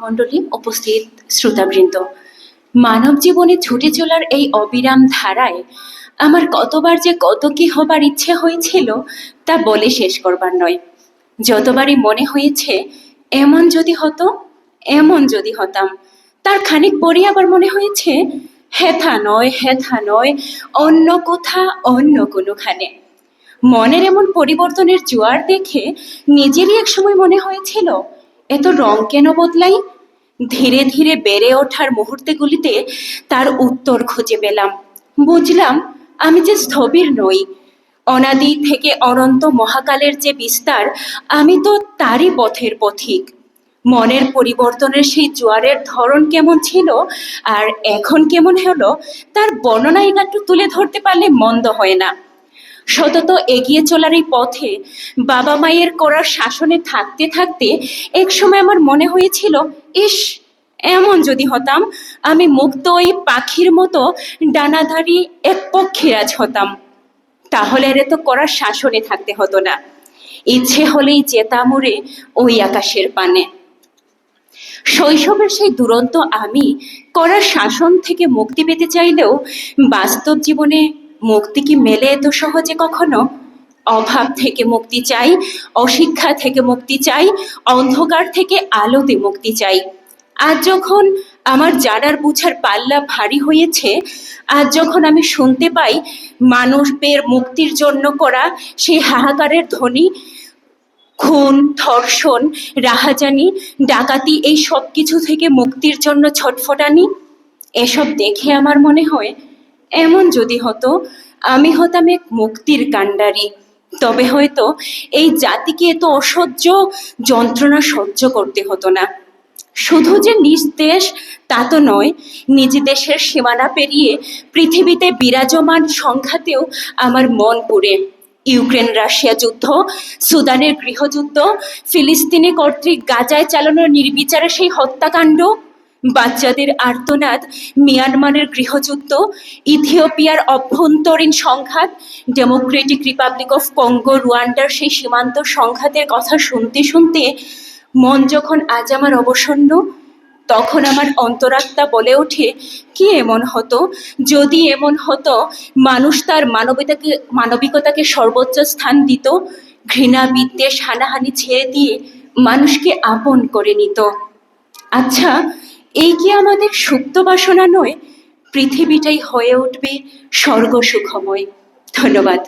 মণ্ডলী, উপস্থিত শ্রোতাবৃন্দ, মানব জীবনে ছুটে চলার এই অবিরাম ধারায় আমার কতবার যে কত কি হবার ইচ্ছে হয়েছিল তা বলে শেষ করবার নয়। যতবারই মনে হয়েছে এমন যদি হতো, এমন যদি হতাম, তার খানিক পরই আবার মনে হয়েছে হেথা নয়, অন্য কোথা, অন্য কোনোখানে। মনের এমন পরিবর্তনের জোয়ার দেখে নিজেরই এক সময় মনে হয়েছিল এত রং কেন বদলাই। ধীরে ধীরে বেড়ে ওঠার মুহূর্তগুলিতে তার উত্তর খুঁজে পেলাম। বুঝলাম আমি যে স্থবির নই, অনাদি থেকে অনন্ত মহাকালের যে বিস্তার, আমি তো তারই পথের পথিক। মনের পরিবর্তনের সেই জোয়ারের ধরন কেমন ছিল আর এখন কেমন হলো তার বর্ণনা একটু তুলে ধরতে পারলে মন্দ হয় না। সতত এগিয়ে চলার এই পথে বাবা মায়ের করার শাসনে থাকতে থাকতে এক সময় আমার মনে হয়েছিল, ইস, এমন যদি হতাম, আমি মুক্ত ওই পাখির মতো ডানাধারী এক পক্ষীরাজ হতাম। তাহলে এর তো করার শাসনে থাকতে হতো না, ইচ্ছে হলেই যেতাম উড়ে ওই আকাশের পানে। শৈশবের সেই দুরন্ত আমি করার শাসন থেকে মুক্তি পেতে চাইলেও বাস্তব জীবনে মুক্তি কি মেলে এত সহজে কখনো? অভাব থেকে মুক্তি চাই, অশিক্ষা থেকে মুক্তি চাই, অন্ধকার থেকে আলোতে মুক্তি চাই। আজ যখন আমার জানার বুঝার পাল্লা ভারী হয়েছে, আজ যখন আমি শুনতে পাই মানুষের মুক্তির জন্য করা সেই হাহাকারের ধ্বনি, খুন, ধর্ষণ, রাহাজানি, ডাকাতি, এই সব কিছু থেকে মুক্তির জন্য ছটফটানি, এসব দেখে আমার মনে হয় এমন যদি হতো আমি হতাম এক মুক্তির কাণ্ডারি, তবে হয়তো এই জাতিকে এত অসহ্য যন্ত্রণা সহ্য করতে হতো না। শুধু যে নিজ দেশ তা তো নয়, নিজ দেশের সীমানা পেরিয়ে পৃথিবীতে বিরাজমান সংঘাতেও আমার মন পুড়ে। ইউক্রেন রাশিয়া যুদ্ধ, সুদানের গৃহযুদ্ধ, ফিলিস্তিনি কর্তৃক গাজায় চালানো নির্বিচারে সেই হত্যাকাণ্ড, বাচ্চাদের আর্তনাদ, মিয়ানমারের গৃহযুদ্ধ, ইথিওপিয়ার অভ্যন্তরীণ সংঘাত, ডেমোক্রেটিক রিপাবলিক অফ কঙ্গো রুয়ান্ডার সেই সীমান্ত সংঘাতের কথা শুনতে শুনতে মন যখন আজ আমার অবসন্ন, তখন আমার অন্তরাত্মা বলে ওঠে, কি এমন হতো যদি এমন হতো মানুষ তার মানবিকতাকে সর্বোচ্চ স্থান দিত, ঘৃণা, বিদ্বেষ, হানাহানি ছেড়ে দিয়ে মানুষকে আপন করে নিত। আচ্ছা, এই কি আমাদের সুপ্ত বাসনা নয়? পৃথিবীটাই হয়ে উঠবে স্বর্গ সুখময়। ধন্যবাদ।